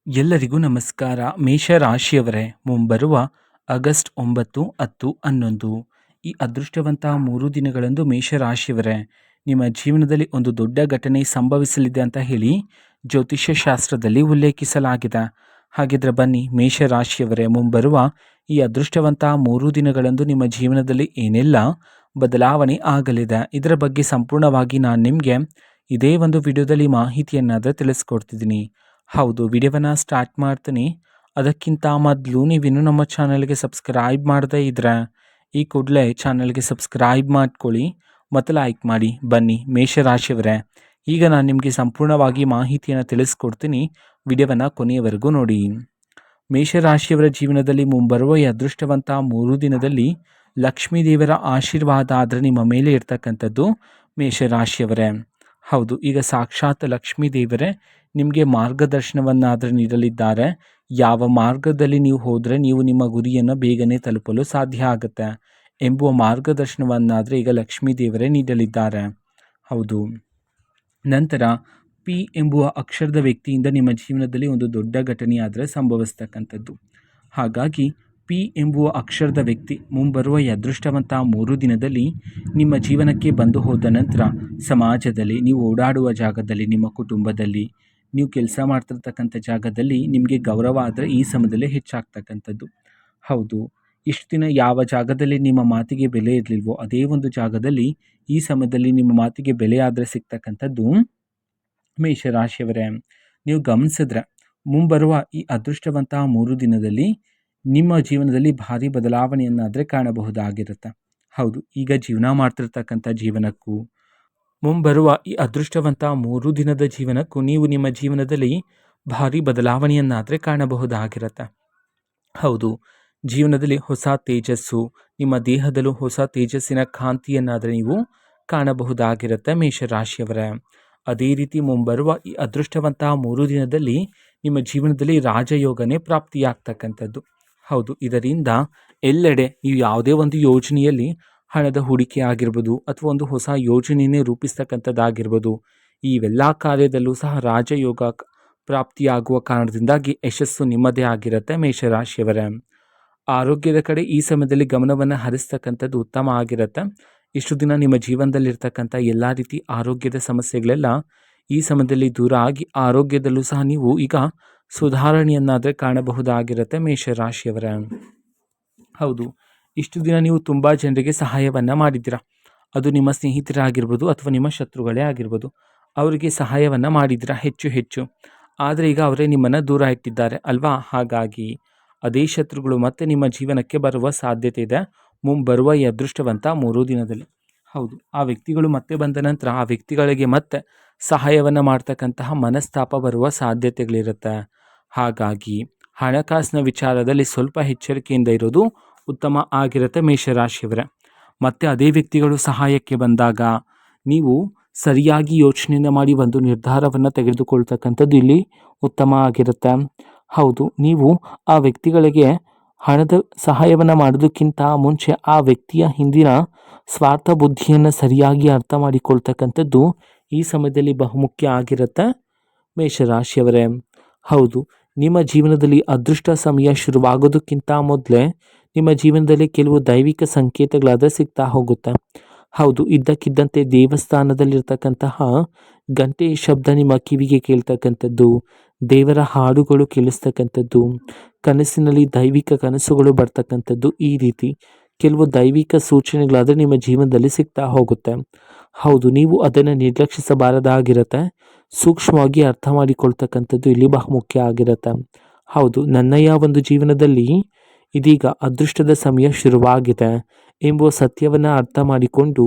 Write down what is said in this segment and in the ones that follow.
ಎಲ್ಲರಿಗೂ ನಮಸ್ಕಾರ. ಮೇಷರಾಶಿಯವರೇ, ಮುಂಬರುವ ಆಗಸ್ಟ್ 9, 10, 11 ಈ ಅದೃಷ್ಟವಂತ 3 ದಿನಗಳಂದು ಮೇಷರಾಶಿಯವರೇ ನಿಮ್ಮ ಜೀವನದಲ್ಲಿ ಒಂದು ದೊಡ್ಡ ಘಟನೆ ಸಂಭವಿಸಲಿದೆ ಅಂತ ಹೇಳಿ ಜ್ಯೋತಿಷ್ಯ ಶಾಸ್ತ್ರದಲ್ಲಿ ಉಲ್ಲೇಖಿಸಲಾಗಿದೆ. ಹಾಗಿದ್ರೆ ಬನ್ನಿ, ಮೇಷರಾಶಿಯವರೇ ಮುಂಬರುವ ಈ ಅದೃಷ್ಟವಂತ 3 ದಿನಗಳಂದು ನಿಮ್ಮ ಜೀವನದಲ್ಲಿ ಏನೆಲ್ಲ ಬದಲಾವಣೆ ಆಗಲಿದೆ, ಇದರ ಬಗ್ಗೆ ಸಂಪೂರ್ಣವಾಗಿ ನಾನು ನಿಮಗೆ ಇದೇ ಒಂದು ವಿಡಿಯೋದಲ್ಲಿ ಮಾಹಿತಿಯನ್ನಾದರೆ ತಿಳಿಸ್ಕೊಡ್ತಿದ್ದೀನಿ. ಹೌದು, ವಿಡಿಯೋವನ್ನು ಸ್ಟಾರ್ಟ್ ಮಾಡ್ತೀನಿ. ಅದಕ್ಕಿಂತ ಮೊದಲು ನೀವಿನ್ನೂ ನಮ್ಮ ಚಾನಲ್ಗೆ ಸಬ್ಸ್ಕ್ರೈಬ್ ಮಾಡದೇ ಇದ್ದರೆ ಈ ಕೂಡಲೇ ಚಾನಲ್ಗೆ ಸಬ್ಸ್ಕ್ರೈಬ್ ಮಾಡ್ಕೊಳ್ಳಿ ಮತ್ತು ಲೈಕ್ ಮಾಡಿ. ಬನ್ನಿ ಮೇಷರಾಶಿಯವರೇ, ಈಗ ನಾನು ನಿಮಗೆ ಸಂಪೂರ್ಣವಾಗಿ ಮಾಹಿತಿಯನ್ನು ತಿಳಿಸ್ಕೊಡ್ತೀನಿ. ವಿಡಿಯೋವನ್ನು ಕೊನೆಯವರೆಗೂ ನೋಡಿ. ಮೇಷರಾಶಿಯವರ ಜೀವನದಲ್ಲಿ ಮುಂಬರುವ ಈ ಅದೃಷ್ಟವಂತ 3 ದಿನದಲ್ಲಿ ಲಕ್ಷ್ಮೀ ದೇವರ ಆಶೀರ್ವಾದ ಆದರೆ ನಿಮ್ಮ ಮೇಲೆ ಇರ್ತಕ್ಕಂಥದ್ದು ಮೇಷರಾಶಿಯವರೇ. ಹೌದು, ಈಗ ಸಾಕ್ಷಾತ್ ಲಕ್ಷ್ಮೀ ದೇವರೇ ನಿಮಗೆ ಮಾರ್ಗದರ್ಶನವನ್ನಾದರೆ ನೀಡಲಿದ್ದಾರೆ. ಯಾವ ಮಾರ್ಗದಲ್ಲಿ ನೀವು ಹೋದರೆ ನೀವು ನಿಮ್ಮ ಗುರಿಯನ್ನು ಬೇಗನೆ ತಲುಪಲು ಸಾಧ್ಯ ಆಗುತ್ತೆ ಎಂಬುವ ಮಾರ್ಗದರ್ಶನವನ್ನಾದರೆ ಈಗ ಲಕ್ಷ್ಮೀ ದೇವರೇ ನೀಡಲಿದ್ದಾರೆ. ಹೌದು, ನಂತರ ಪಿ ಎಂಬುವ ಅಕ್ಷರದ ವ್ಯಕ್ತಿಯಿಂದ ನಿಮ್ಮ ಜೀವನದಲ್ಲಿ ಒಂದು ದೊಡ್ಡ ಘಟನೆಯಾದರೆ ಸಂಭವಿಸ್ತಕ್ಕಂಥದ್ದು. ಹಾಗಾಗಿ ಪಿ ಎಂಬುವ ಅಕ್ಷರದ ವ್ಯಕ್ತಿ ಮುಂಬರುವ ಈ ಅದೃಷ್ಟವಂತ 3 ದಿನದಲ್ಲಿ ನಿಮ್ಮ ಜೀವನಕ್ಕೆ ಬಂದು ಹೋದ ನಂತರ ಸಮಾಜದಲ್ಲಿ, ನೀವು ಓಡಾಡುವ ಜಾಗದಲ್ಲಿ, ನಿಮ್ಮ ಕುಟುಂಬದಲ್ಲಿ, ನೀವು ಕೆಲಸ ಮಾಡ್ತಿರ್ತಕ್ಕಂಥ ಜಾಗದಲ್ಲಿ ನಿಮಗೆ ಗೌರವ ಆದರೆ ಈ ಸಮಯದಲ್ಲಿ ಹೆಚ್ಚಾಗ್ತಕ್ಕಂಥದ್ದು. ಹೌದು, ಇಷ್ಟು ದಿನ ಯಾವ ಜಾಗದಲ್ಲಿ ನಿಮ್ಮ ಮಾತಿಗೆ ಬೆಲೆ ಇರಲಿಲ್ವೋ ಅದೇ ಒಂದು ಜಾಗದಲ್ಲಿ ಈ ಸಮಯದಲ್ಲಿ ನಿಮ್ಮ ಮಾತಿಗೆ ಬೆಲೆ ಆದರೆ ಸಿಗ್ತಕ್ಕಂಥದ್ದು ಮೇಷರಾಶಿಯವರೇ. ನೀವು ಗಮನಿಸಿದ್ರೆ ಮುಂಬರುವ ಈ ಅದೃಷ್ಟವಂತ 3 ದಿನದಲ್ಲಿ ನಿಮ್ಮ ಜೀವನದಲ್ಲಿ ಭಾರಿ ಬದಲಾವಣೆಯನ್ನಾದರೆ ಕಾಣಬಹುದಾಗಿರುತ್ತೆ. ಹೌದು, ಈಗ ಜೀವನ ಮಾಡ್ತಿರ್ತಕ್ಕಂಥ ಜೀವನಕ್ಕೂ ಮುಂಬರುವ ಈ ಅದೃಷ್ಟವಂತ 3 ದಿನದ ಜೀವನಕ್ಕೂ ನೀವು ನಿಮ್ಮ ಜೀವನದಲ್ಲಿ ಭಾರಿ ಬದಲಾವಣೆಯನ್ನಾದರೆ ಕಾಣಬಹುದಾಗಿರುತ್ತೆ. ಹೌದು, ಜೀವನದಲ್ಲಿ ಹೊಸ ತೇಜಸ್ಸು, ನಿಮ್ಮ ದೇಹದಲ್ಲೂ ಹೊಸ ತೇಜಸ್ಸಿನ ಕಾಂತಿಯನ್ನಾದರೆ ನೀವು ಕಾಣಬಹುದಾಗಿರುತ್ತೆ ಮೇಷರಾಶಿಯವರೇ. ಅದೇ ರೀತಿ ಮುಂಬರುವ ಈ ಅದೃಷ್ಟವಂತ 3 ದಿನದಲ್ಲಿ ನಿಮ್ಮ ಜೀವನದಲ್ಲಿ ರಾಜಯೋಗನೇ ಪ್ರಾಪ್ತಿಯಾಗ್ತಕ್ಕಂಥದ್ದು. ಹೌದು, ಇದರಿಂದ ಎಲ್ಲೆಡೆ ನೀವು ಯಾವುದೇ ಒಂದು ಯೋಜನೆಯಲ್ಲಿ ಹಣದ ಹೂಡಿಕೆ ಆಗಿರ್ಬೋದು ಅಥವಾ ಒಂದು ಹೊಸ ಯೋಜನೆಯೇ ರೂಪಿಸ್ತಕ್ಕಂಥದ್ದಾಗಿರ್ಬೋದು, ಇವೆಲ್ಲ ಕಾರ್ಯದಲ್ಲೂ ಸಹ ರಾಜಯೋಗ ಪ್ರಾಪ್ತಿಯಾಗುವ ಕಾರಣದಿಂದಾಗಿ ಯಶಸ್ಸು ನಿಮ್ಮದೇ ಆಗಿರುತ್ತೆ ಮೇಷರಾಶಿಯವರೇ. ಆರೋಗ್ಯದ ಕಡೆ ಈ ಸಮಯದಲ್ಲಿ ಗಮನವನ್ನು ಹರಿಸ್ತಕ್ಕಂಥದ್ದು ಉತ್ತಮ ಆಗಿರುತ್ತೆ. ಇಷ್ಟು ದಿನ ನಿಮ್ಮ ಜೀವನದಲ್ಲಿರ್ತಕ್ಕಂಥ ಎಲ್ಲ ರೀತಿ ಆರೋಗ್ಯದ ಸಮಸ್ಯೆಗಳೆಲ್ಲ ಈ ಸಮಯದಲ್ಲಿ ದೂರ ಆಗಿ ಆರೋಗ್ಯದಲ್ಲೂ ಸಹ ನೀವು ಈಗ ಸುಧಾರಣೆಯನ್ನಾದರೆ ಕಾಣಬಹುದಾಗಿರುತ್ತೆ ಮೇಷರಾಶಿಯವರೇ. ಹೌದು, ಇಷ್ಟು ದಿನ ನೀವು ತುಂಬ ಜನರಿಗೆ ಸಹಾಯವನ್ನು ಮಾಡಿದ್ದೀರಾ. ಅದು ನಿಮ್ಮ ಸ್ನೇಹಿತರಾಗಿರ್ಬೋದು ಅಥವಾ ನಿಮ್ಮ ಶತ್ರುಗಳೇ ಆಗಿರ್ಬೋದು, ಅವರಿಗೆ ಸಹಾಯವನ್ನು ಮಾಡಿದ್ದೀರಾ ಹೆಚ್ಚು. ಆದರೆ ಈಗ ಅವರೇ ನಿಮ್ಮನ್ನು ದೂರ ಇಟ್ಟಿದ್ದಾರೆ ಅಲ್ವಾ? ಹಾಗಾಗಿ ಅದೇ ಶತ್ರುಗಳು ಮತ್ತೆ ನಿಮ್ಮ ಜೀವನಕ್ಕೆ ಬರುವ ಸಾಧ್ಯತೆ ಇದೆ ಮುಂಬರುವ ಈ ಅದೃಷ್ಟವಂತ 3 ದಿನದಲ್ಲಿ. ಹೌದು, ಆ ವ್ಯಕ್ತಿಗಳು ಮತ್ತೆ ಬಂದ ನಂತರ ಆ ವ್ಯಕ್ತಿಗಳಿಗೆ ಮತ್ತೆ ಸಹಾಯವನ್ನು ಮಾಡ್ತಕ್ಕಂತಹ ಮನಸ್ತಾಪ ಬರುವ ಸಾಧ್ಯತೆಗಳಿರುತ್ತೆ. ಹಾಗಾಗಿ ಹಣಕಾಸಿನ ವಿಚಾರದಲ್ಲಿ ಸ್ವಲ್ಪ ಎಚ್ಚರಿಕೆಯಿಂದ ಇರೋದು ಉತ್ತಮ ಆಗಿರುತ್ತೆ ಮೇಷರಾಶಿಯವರೇ. ಮತ್ತು ಅದೇ ವ್ಯಕ್ತಿಗಳು ಸಹಾಯಕ್ಕೆ ಬಂದಾಗ ನೀವು ಸರಿಯಾಗಿ ಯೋಚನೆಯನ್ನು ಮಾಡಿ ಒಂದು ನಿರ್ಧಾರವನ್ನು ತೆಗೆದುಕೊಳ್ತಕ್ಕಂಥದ್ದು ಇಲ್ಲಿ ಉತ್ತಮ ಆಗಿರುತ್ತೆ. ಹೌದು, ನೀವು ಆ ವ್ಯಕ್ತಿಗಳಿಗೆ ಹಣದ ಸಹಾಯವನ್ನು ಮಾಡೋದಕ್ಕಿಂತ ಮುಂಚೆ ಆ ವ್ಯಕ್ತಿಯ ಹಿಂದಿನ ಸ್ವಾರ್ಥ ಬುದ್ಧಿಯನ್ನು ಸರಿಯಾಗಿ ಅರ್ಥ ಮಾಡಿಕೊಳ್ತಕ್ಕಂಥದ್ದು ಈ ಸಮಯದಲ್ಲಿ ಬಹುಮುಖ್ಯ ಆಗಿರುತ್ತೆ ಮೇಷರಾಶಿಯವರೇ. ಹೌದು, ನಿಮ್ಮ ಜೀವನದಲ್ಲಿ ಅದೃಷ್ಟ ಸಮಯ ಶುರುವಾಗೋದಕ್ಕಿಂತ ಮೊದಲೇ ನಿಮ್ಮ ಜೀವನದಲ್ಲಿ ಕೆಲವು ದೈವಿಕ ಸಂಕೇತಗಳಾದರೆ ಸಿಗ್ತಾ ಹೋಗುತ್ತೆ. ಹೌದು, ಇದ್ದಕ್ಕಿದ್ದಂತೆ ದೇವಸ್ಥಾನದಲ್ಲಿರ್ತಕ್ಕಂತಹ ಗಂಟೆಯ ಶಬ್ದ ನಿಮ್ಮ ಕಿವಿಗೆ ಕೇಳ್ತಕ್ಕಂಥದ್ದು, ದೇವರ ಹಾಡುಗಳು ಕೇಳಿಸ್ತಕ್ಕಂಥದ್ದು, ಕನಸಿನಲ್ಲಿ ದೈವಿಕ ಕನಸುಗಳು ಬರ್ತಕ್ಕಂಥದ್ದು, ಈ ರೀತಿ ಕೆಲವು ದೈವಿಕ ಸೂಚನೆಗಳಾದರೆ ನಿಮ್ಮ ಜೀವನದಲ್ಲಿ ಸಿಗ್ತಾ ಹೋಗುತ್ತೆ. ಹೌದು, ನೀವು ಅದನ್ನು ನಿರ್ಲಕ್ಷಿಸಬಾರದಾಗಿರುತ್ತೆ. ಸೂಕ್ಷ್ಮವಾಗಿ ಅರ್ಥ ಮಾಡಿಕೊಳ್ತಕ್ಕಂಥದ್ದು ಇಲ್ಲಿ ಬಹುಮುಖ್ಯ ಆಗಿರುತ್ತೆ. ಹೌದು, ನನ್ನಯ್ಯ ಒಂದು ಜೀವನದಲ್ಲಿ ಇದೀಗ ಅದೃಷ್ಟದ ಸಮಯ ಶುರುವಾಗಿದೆ ಎಂಬುವ ಸತ್ಯವನ್ನು ಅರ್ಥ ಮಾಡಿಕೊಂಡು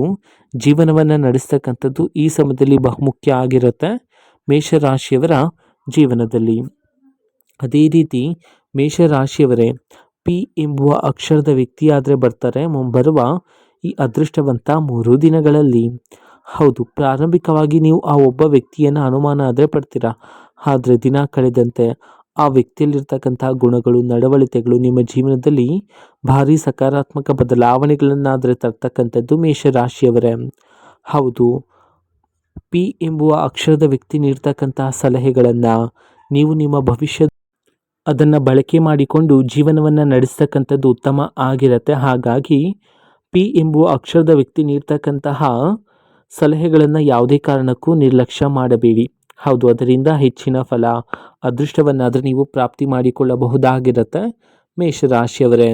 ಜೀವನವನ್ನು ನಡೆಸ್ತಕ್ಕಂಥದ್ದು ಈ ಸಮಯದಲ್ಲಿ ಬಹುಮುಖ್ಯ ಆಗಿರುತ್ತೆ ಮೇಷರಾಶಿಯವರ ಜೀವನದಲ್ಲಿ. ಅದೇ ರೀತಿ ಮೇಷರಾಶಿಯವರೇ ಪಿ ಎಂಬುವ ಅಕ್ಷರದ ವ್ಯಕ್ತಿಯಾದರೆ ಬರ್ತಾರೆ ಮುಂಬರುವ ಈ ಅದೃಷ್ಟವಂತ 3 ದಿನಗಳಲ್ಲಿ. ಹೌದು, ಪ್ರಾರಂಭಿಕವಾಗಿ ನೀವು ಆ ಒಬ್ಬ ವ್ಯಕ್ತಿಯನ್ನು ಅನುಮಾನ ಆದರೆ ಪಡ್ತೀರಾ. ಆದರೆ ದಿನ ಕಳೆದಂತೆ ಆ ವ್ಯಕ್ತಿಯಲ್ಲಿರ್ತಕ್ಕಂಥ ಗುಣಗಳು, ನಡವಳಿಕೆಗಳು ನಿಮ್ಮ ಜೀವನದಲ್ಲಿ ಭಾರಿ ಸಕಾರಾತ್ಮಕ ಬದಲಾವಣೆಗಳನ್ನಾದರೆ ತರ್ತಕ್ಕಂಥದ್ದು ಮೇಷರಾಶಿಯವರೇ. ಹೌದು, ಪಿ ಎಂಬುವ ಅಕ್ಷರದ ವ್ಯಕ್ತಿ ನೀಡ್ತಕ್ಕಂತಹ ಸಲಹೆಗಳನ್ನು ನೀವು ನಿಮ್ಮ ಭವಿಷ್ಯದ ಅದನ್ನು ಬಳಕೆ ಮಾಡಿಕೊಂಡು ಜೀವನವನ್ನು ನಡೆಸ್ತಕ್ಕಂಥದ್ದು ಉತ್ತಮ ಆಗಿರುತ್ತೆ. ಹಾಗಾಗಿ ಪಿ ಎಂಬುವ ಅಕ್ಷರದ ವ್ಯಕ್ತಿ ನೀಡ್ತಕ್ಕಂತಹ ಸಲಹೆಗಳನ್ನು ಯಾವುದೇ ಕಾರಣಕ್ಕೂ ನಿರ್ಲಕ್ಷ್ಯ ಮಾಡಬೇಡಿ. ಹೌದು, ಅದರಿಂದ ಹೆಚ್ಚಿನ ಫಲ ಅದೃಷ್ಟವನ್ನಾದರೆ ನೀವು ಪ್ರಾಪ್ತಿ ಮಾಡಿಕೊಳ್ಳಬಹುದಾಗಿರುತ್ತೆ ಮೇಷರಾಶಿಯವರೇ.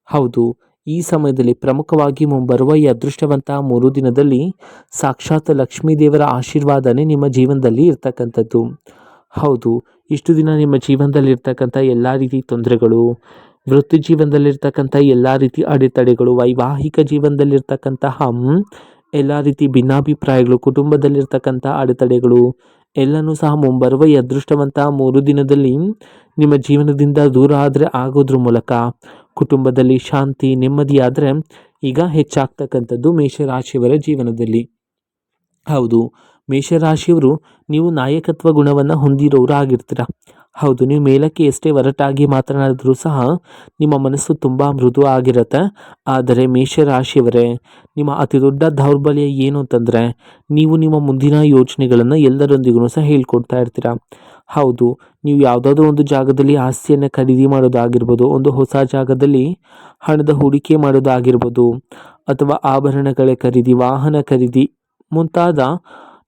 ಹೌದು, ಈ ಸಮಯದಲ್ಲಿ ಪ್ರಮುಖವಾಗಿ ಮುಂಬರುವ ಈ ಅದೃಷ್ಟವಂತ 3 ದಿನದಲ್ಲಿ ಸಾಕ್ಷಾತ್ ಲಕ್ಷ್ಮೀ ದೇವರ ಆಶೀರ್ವಾದನೇ ನಿಮ್ಮ ಜೀವನದಲ್ಲಿ ಇರ್ತಕ್ಕಂಥದ್ದು. ಹೌದು, ಇಷ್ಟು ದಿನ ನಿಮ್ಮ ಜೀವನದಲ್ಲಿ ಇರ್ತಕ್ಕಂಥ ಎಲ್ಲ ರೀತಿ ತೊಂದರೆಗಳು, ವೃತ್ತಿ ಜೀವನದಲ್ಲಿರ್ತಕ್ಕಂಥ ಎಲ್ಲ ರೀತಿ ಅಡೆತಡೆಗಳು, ವೈವಾಹಿಕ ಜೀವನದಲ್ಲಿರ್ತಕ್ಕಂತಹ ಎಲ್ಲ ರೀತಿ ಭಿನ್ನಾಭಿಪ್ರಾಯಗಳು, ಕುಟುಂಬದಲ್ಲಿರ್ತಕ್ಕಂಥ ಅಡೆತಡೆಗಳು ಎಲ್ಲನೂ ಸಹ ಮುಂಬರುವ ಈ ಅದೃಷ್ಟವಂತ 3 ದಿನದಲ್ಲಿ ನಿಮ್ಮ ಜೀವನದಿಂದ ದೂರ ಆದರೆ ಆಗೋದ್ರ ಮೂಲಕ ಕುಟುಂಬದಲ್ಲಿ ಶಾಂತಿ ನೆಮ್ಮದಿಯಾದರೆ ಈಗ ಹೆಚ್ಚಾಗ್ತಕ್ಕಂಥದ್ದು ಮೇಷರಾಶಿಯವರ ಜೀವನದಲ್ಲಿ. ಹೌದು, ಮೇಷರಾಶಿಯವರು ನೀವು ನಾಯಕತ್ವ ಗುಣವನ್ನು ಹೊಂದಿರೋರು ಆಗಿರ್ತೀರ. ಹೌದು, ನೀವು ಮೇಲಕ್ಕೆ ಎಷ್ಟೇ ಒರಟಾಗಿ ಮಾತನಾಡಿದ್ರೂ ಸಹ ನಿಮ್ಮ ಮನಸ್ಸು ತುಂಬ ಮೃದು ಆಗಿರುತ್ತೆ. ಆದರೆ ಮೇಷರಾಶಿಯವರೇ, ನಿಮ್ಮ ಅತಿ ದೊಡ್ಡ ದೌರ್ಬಲ್ಯ ಏನು ಅಂತಂದರೆ ನೀವು ನಿಮ್ಮ ಮುಂದಿನ ಯೋಚನೆಗಳನ್ನು ಎಲ್ಲರೊಂದಿಗೂ ಸಹ ಹೇಳ್ಕೊಡ್ತಾ ಇರ್ತೀರ. ಹೌದು, ನೀವು ಯಾವುದಾದ್ರೂ ಒಂದು ಜಾಗದಲ್ಲಿ ಆಸ್ತಿಯನ್ನು ಖರೀದಿ ಮಾಡೋದಾಗಿರ್ಬೋದು, ಒಂದು ಹೊಸ ಜಾಗದಲ್ಲಿ ಹಣದ ಹೂಡಿಕೆ ಮಾಡೋದಾಗಿರ್ಬೋದು, ಅಥವಾ ಆಭರಣಗಳ ಖರೀದಿ, ವಾಹನ ಖರೀದಿ ಮುಂತಾದ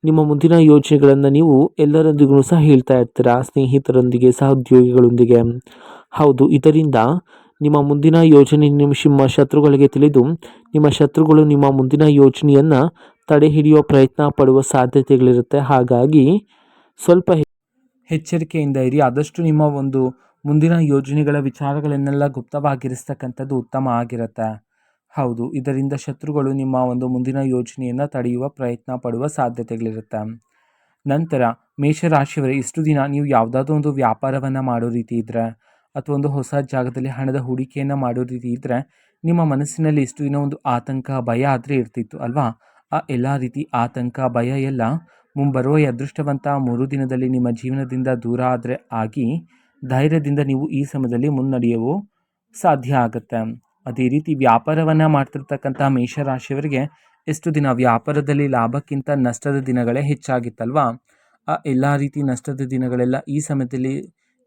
ನಿಮ್ಮ ಮುಂದಿನ ಯೋಚನೆಗಳನ್ನು ನೀವು ಎಲ್ಲರೊಂದಿಗೂ ಸಹ ಹೇಳ್ತಾ ಇರ್ತೀರ, ಸ್ನೇಹಿತರೊಂದಿಗೆ, ಸಹೋದ್ಯೋಗಿಗಳೊಂದಿಗೆ. ಹೌದು, ಇದರಿಂದ ನಿಮ್ಮ ಮುಂದಿನ ಯೋಜನೆ ನಿಮ್ಮ ಶತ್ರುಗಳಿಗೆ ತಿಳಿದು ನಿಮ್ಮ ಶತ್ರುಗಳು ನಿಮ್ಮ ಮುಂದಿನ ಯೋಜನೆಯನ್ನು ತಡೆ ಹಿಡಿಯುವ ಪ್ರಯತ್ನ ಪಡುವ ಸಾಧ್ಯತೆಗಳಿರುತ್ತೆ. ಹಾಗಾಗಿ ಸ್ವಲ್ಪ ಎಚ್ಚರಿಕೆಯಿಂದ ಇರಿ. ಆದಷ್ಟು ನಿಮ್ಮ ಒಂದು ಮುಂದಿನ ಯೋಜನೆಗಳ ವಿಚಾರಗಳನ್ನೆಲ್ಲ ಗುಪ್ತವಾಗಿರಿಸ್ತಕ್ಕಂಥದ್ದು ಉತ್ತಮ ಆಗಿರುತ್ತೆ. ಹೌದು, ಇದರಿಂದ ಶತ್ರುಗಳು ನಿಮ್ಮ ಒಂದು ಮುಂದಿನ ಯೋಜನೆಯನ್ನು ತಡೆಯುವ ಪ್ರಯತ್ನ ಪಡುವ ಸಾಧ್ಯತೆಗಳಿರುತ್ತೆ. ನಂತರ ಮೇಷರಾಶಿಯವರೇ, ಇಷ್ಟು ದಿನ ನೀವು ಯಾವುದಾದ್ರೂ ಒಂದು ವ್ಯಾಪಾರವನ್ನು ಮಾಡೋ ರೀತಿ ಇದ್ದರೆ ಅಥವಾ ಒಂದು ಹೊಸ ಜಾಗದಲ್ಲಿ ಹಣದ ಹೂಡಿಕೆಯನ್ನು ಮಾಡೋ ರೀತಿ ಇದ್ದರೆ ನಿಮ್ಮ ಮನಸ್ಸಿನಲ್ಲಿ ಇಷ್ಟು ದಿನ ಒಂದು ಆತಂಕ, ಭಯ ಆದರೆ ಇರ್ತಿತ್ತು ಅಲ್ವಾ? ಆ ಎಲ್ಲ ರೀತಿ ಆತಂಕ, ಭಯ ಎಲ್ಲ ಮುಂಬರುವ ಈ ಅದೃಷ್ಟವಂತ 3 ದಿನದಲ್ಲಿ ನಿಮ್ಮ ಜೀವನದಿಂದ ದೂರ ಆದರೆ ಆಗಿ ಧೈರ್ಯದಿಂದ ನೀವು ಈ ಸಮಯದಲ್ಲಿ ಮುನ್ನಡೆಯಲು ಸಾಧ್ಯ ಆಗುತ್ತೆ. ಅದೇ ರೀತಿ ವ್ಯಾಪಾರವನ್ನು ಮಾಡ್ತಿರ್ತಕ್ಕಂಥ ಮೇಷರಾಶಿಯವರಿಗೆ ಎಷ್ಟು ದಿನ ವ್ಯಾಪಾರದಲ್ಲಿ ಲಾಭಕ್ಕಿಂತ ನಷ್ಟದ ದಿನಗಳೇ ಹೆಚ್ಚಾಗಿತ್ತಲ್ವಾ? ಆ ಎಲ್ಲ ರೀತಿ ನಷ್ಟದ ದಿನಗಳೆಲ್ಲ ಈ ಸಮಯದಲ್ಲಿ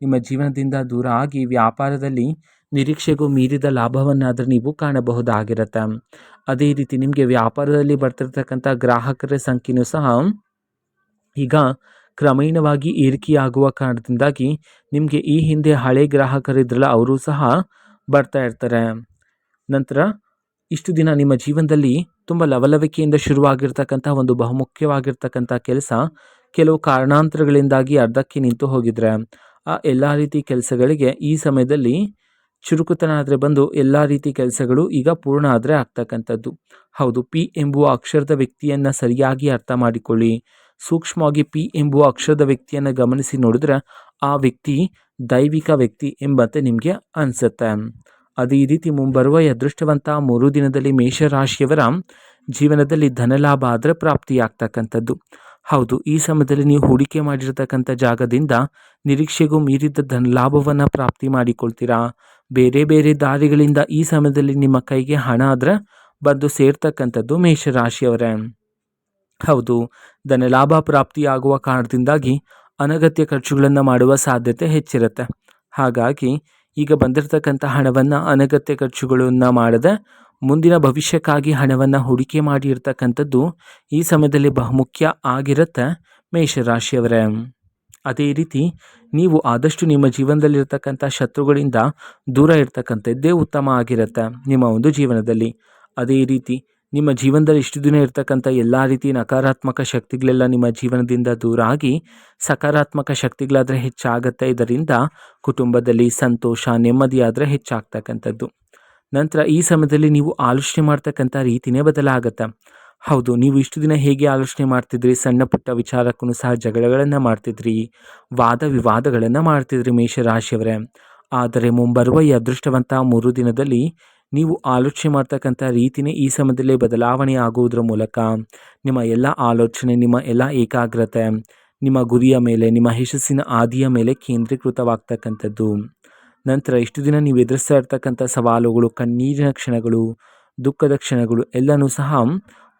ನಿಮ್ಮ ಜೀವನದಿಂದ ದೂರ ಆಗಿ ವ್ಯಾಪಾರದಲ್ಲಿ ನಿರೀಕ್ಷೆಗೂ ಮೀರಿದ ಲಾಭವನ್ನಾದರೂ ನೀವು ಕಾಣಬಹುದಾಗಿರುತ್ತೆ. ಅದೇ ರೀತಿ ನಿಮಗೆ ವ್ಯಾಪಾರದಲ್ಲಿ ಬರ್ತಿರ್ತಕ್ಕಂಥ ಗ್ರಾಹಕರ ಸಂಖ್ಯೆಯೂ ಸಹ ಈಗ ಕ್ರಮೇಣವಾಗಿ ಏರಿಕೆಯಾಗುವ ಕಾರಣದಿಂದಾಗಿ ನಿಮಗೆ ಈ ಹಿಂದೆ ಹಳೆ ಗ್ರಾಹಕರಿದ್ರಲ್ಲ ಅವರು ಸಹ ಬರ್ತಾ ಇರ್ತಾರೆ. ನಂತರ ಇಷ್ಟು ದಿನ ನಿಮ್ಮ ಜೀವನದಲ್ಲಿ ತುಂಬ ಲವಲವಿಕೆಯಿಂದ ಶುರುವಾಗಿರ್ತಕ್ಕಂಥ ಒಂದು ಬಹುಮುಖ್ಯವಾಗಿರ್ತಕ್ಕಂಥ ಕೆಲಸ ಕೆಲವು ಕಾರಣಾಂತರಗಳಿಂದಾಗಿ ಅರ್ಧಕ್ಕೆ ನಿಂತು ಹೋಗಿದ್ರೆ ಆ ಎಲ್ಲ ರೀತಿ ಕೆಲಸಗಳಿಗೆ ಈ ಸಮಯದಲ್ಲಿ ಚುರುಕುತನ ಆದರೆ ಬಂದು ಎಲ್ಲ ರೀತಿ ಕೆಲಸಗಳು ಈಗ ಪೂರ್ಣ ಆದರೆ ಆಗ್ತಕ್ಕಂಥದ್ದು. ಹೌದು, ಪಿ ಎಂಬುವ ಅಕ್ಷರದ ವ್ಯಕ್ತಿಯನ್ನು ಸರಿಯಾಗಿ ಅರ್ಥ ಮಾಡಿಕೊಳ್ಳಿ. ಸೂಕ್ಷ್ಮವಾಗಿ ಪಿ ಎಂಬುವ ಅಕ್ಷರದ ವ್ಯಕ್ತಿಯನ್ನು ಗಮನಿಸಿ ನೋಡಿದ್ರೆ ಆ ವ್ಯಕ್ತಿ ದೈವಿಕ ವ್ಯಕ್ತಿ ಎಂಬಂತೆ ನಿಮಗೆ ಅನಿಸುತ್ತೆ. ಅದೇ ರೀತಿ ಮುಂಬರುವ ಈ ಅದೃಷ್ಟವಂತ 3 ದಿನದಲ್ಲಿ ಮೇಷರಾಶಿಯವರ ಜೀವನದಲ್ಲಿ ಧನಲಾಭ ಆದರೆ ಪ್ರಾಪ್ತಿಯಾಗ್ತಕ್ಕಂಥದ್ದು. ಹೌದು, ಈ ಸಮಯದಲ್ಲಿ ನೀವು ಹೂಡಿಕೆ ಮಾಡಿರ್ತಕ್ಕಂಥ ಜಾಗದಿಂದ ನಿರೀಕ್ಷೆಗೂ ಮೀರಿದ ಧನಲಾಭವನ್ನು ಪ್ರಾಪ್ತಿ ಮಾಡಿಕೊಳ್ತೀರಾ. ಬೇರೆ ಬೇರೆ ದಾರಿಗಳಿಂದ ಈ ಸಮಯದಲ್ಲಿ ನಿಮ್ಮ ಕೈಗೆ ಹಣ ಆದರೆ ಬಂದು ಸೇರ್ತಕ್ಕಂಥದ್ದು ಮೇಷರಾಶಿಯವರೇ. ಹೌದು, ಧನಲಾಭ ಪ್ರಾಪ್ತಿಯಾಗುವ ಕಾರಣದಿಂದಾಗಿ ಅನಗತ್ಯ ಖರ್ಚುಗಳನ್ನು ಮಾಡುವ ಸಾಧ್ಯತೆ ಹೆಚ್ಚಿರುತ್ತೆ. ಹಾಗಾಗಿ ಈಗ ಬಂದಿರತಕ್ಕಂಥ ಹಣವನ್ನು ಅನಗತ್ಯ ಖರ್ಚುಗಳನ್ನು ಮಾಡದೆ ಮುಂದಿನ ಭವಿಷ್ಯಕ್ಕಾಗಿ ಹಣವನ್ನು ಹೂಡಿಕೆ ಮಾಡಿರ್ತಕ್ಕಂಥದ್ದು ಈ ಸಮಯದಲ್ಲಿ ಬಹುಮುಖ್ಯ ಆಗಿರುತ್ತೆ ಮೇಷರಾಶಿಯವರೇ. ಅದೇ ರೀತಿ ನೀವು ಆದಷ್ಟು ನಿಮ್ಮ ಜೀವನದಲ್ಲಿರ್ತಕ್ಕಂಥ ಶತ್ರುಗಳಿಂದ ದೂರ ಇರ್ತಕ್ಕಂಥದ್ದೇ ಉತ್ತಮ ಆಗಿರುತ್ತೆ ನಿಮ್ಮ ಒಂದು ಜೀವನದಲ್ಲಿ. ಅದೇ ರೀತಿ ನಿಮ್ಮ ಜೀವನದಲ್ಲಿ ಇಷ್ಟು ದಿನ ಇರ್ತಕ್ಕಂಥ ಎಲ್ಲ ರೀತಿ ನಕಾರಾತ್ಮಕ ಶಕ್ತಿಗಳೆಲ್ಲ ನಿಮ್ಮ ಜೀವನದಿಂದ ದೂರ ಆಗಿ ಸಕಾರಾತ್ಮಕ ಶಕ್ತಿಗಳಾದರೆ ಹೆಚ್ಚಾಗುತ್ತೆ. ಇದರಿಂದ ಕುಟುಂಬದಲ್ಲಿ ಸಂತೋಷ, ನೆಮ್ಮದಿಯಾದರೆ ಹೆಚ್ಚಾಗ್ತಕ್ಕಂಥದ್ದು. ನಂತರ ಈ ಸಮಯದಲ್ಲಿ ನೀವು ಆಲೋಚನೆ ಮಾಡ್ತಕ್ಕಂಥ ರೀತಿಯೇ ಬದಲಾಗುತ್ತೆ. ಹೌದು, ನೀವು ಇಷ್ಟು ದಿನ ಹೇಗೆ ಆಲೋಚನೆ ಮಾಡ್ತಿದ್ರಿ, ಸಣ್ಣ ಪುಟ್ಟ ವಿಚಾರಕ್ಕೂ ಸಹ ಜಗಳಗಳನ್ನು ಮಾಡ್ತಿದ್ರಿ, ವಾದ ವಿವಾದಗಳನ್ನು ಮಾಡ್ತಿದ್ರಿ ಮೇಷರಾಶಿಯವರೇ. ಆದರೆ ಮುಂಬರುವ ಈ ಅದೃಷ್ಟವಂತ 3 ದಿನದಲ್ಲಿ ನೀವು ಆಲೋಚನೆ ಮಾಡ್ತಕ್ಕಂಥ ರೀತಿಯೇ ಈ ಸಮಯದಲ್ಲೇ ಬದಲಾವಣೆ ಆಗುವುದರ ಮೂಲಕ ನಿಮ್ಮ ಎಲ್ಲ ಆಲೋಚನೆ, ನಿಮ್ಮ ಎಲ್ಲ ಏಕಾಗ್ರತೆ ನಿಮ್ಮ ಗುರಿಯ ಮೇಲೆ, ನಿಮ್ಮ ಯಶಸ್ಸಿನ ಆದಿಯ ಮೇಲೆ ಕೇಂದ್ರೀಕೃತವಾಗ್ತಕ್ಕಂಥದ್ದು. ನಂತರ ಇಷ್ಟು ದಿನ ನೀವು ಎದುರಿಸ್ತಾ ಇರ್ತಕ್ಕಂಥ ಸವಾಲುಗಳು, ಕಣ್ಣೀರಿನ ಕ್ಷಣಗಳು, ದುಃಖದ ಕ್ಷಣಗಳು ಎಲ್ಲನೂ ಸಹ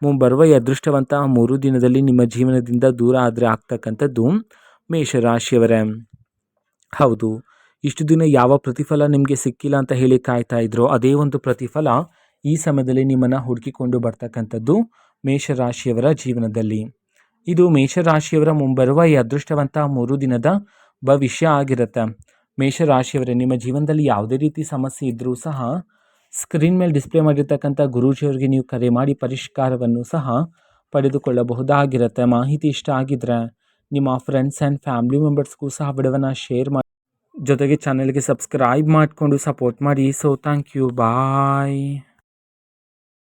ಮುಂಬರುವ ಈ ಅದೃಷ್ಟವಂತ 3 ದಿನದಲ್ಲಿ ನಿಮ್ಮ ಜೀವನದಿಂದ ದೂರ ಆದರೆ ಆಗ್ತಕ್ಕಂಥದ್ದು ಮೇಷರಾಶಿಯವರೇ. ಹೌದು, ಇಷ್ಟು ದಿನ ಯಾವ ಪ್ರತಿಫಲ ನಿಮಗೆ ಸಿಕ್ಕಿಲ್ಲ ಅಂತ ಹೇಳಿ ಕಾಯ್ತಾ ಇದ್ರೋ ಅದೇ ಒಂದು ಪ್ರತಿಫಲ ಈ ಸಮಯದಲ್ಲಿ ನಿಮ್ಮನ್ನು ಹುಡುಕಿಕೊಂಡು ಬರ್ತಕ್ಕಂಥದ್ದು ಮೇಷರಾಶಿಯವರ ಜೀವನದಲ್ಲಿ. ಇದು ಮೇಷರಾಶಿಯವರ ಮುಂಬರುವ ಈ ಅದೃಷ್ಟವಂತ 3 ದಿನದ ಭವಿಷ್ಯ ಆಗಿರುತ್ತೆ. ಮೇಷರಾಶಿಯವರೇ, ನಿಮ್ಮ ಜೀವನದಲ್ಲಿ ಯಾವುದೇ ರೀತಿ ಸಮಸ್ಯೆ ಇದ್ದರೂ ಸಹ ಸ್ಕ್ರೀನ್ ಮೇಲೆ ಡಿಸ್ಪ್ಲೇ ಮಾಡಿರ್ತಕ್ಕಂಥ ಗುರೂಜಿಯವರಿಗೆ ನೀವು ಕರೆ ಮಾಡಿ ಪರಿಷ್ಕಾರವನ್ನು ಸಹ ಪಡೆದುಕೊಳ್ಳಬಹುದಾಗಿರುತ್ತೆ. ಮಾಹಿತಿ ಇಷ್ಟ ಆಗಿದ್ರೆ ನಿಮ್ಮ ಫ್ರೆಂಡ್ಸ್ ಆ್ಯಂಡ್ ಫ್ಯಾಮಿಲಿ ಮೆಂಬರ್ಸ್ಗೂ ಸಹ ವಿಡಿಯೋವನ್ನು ಶೇರ್ ಮಾಡಿ, ಜೊತೆಗೆ ಚಾನಲ್ಗೆ ಸಬ್ಸ್ಕ್ರೈಬ್ ಮಾಡಿಕೊಂಡು ಸಪೋರ್ಟ್ ಮಾಡಿ. So thank you, bye.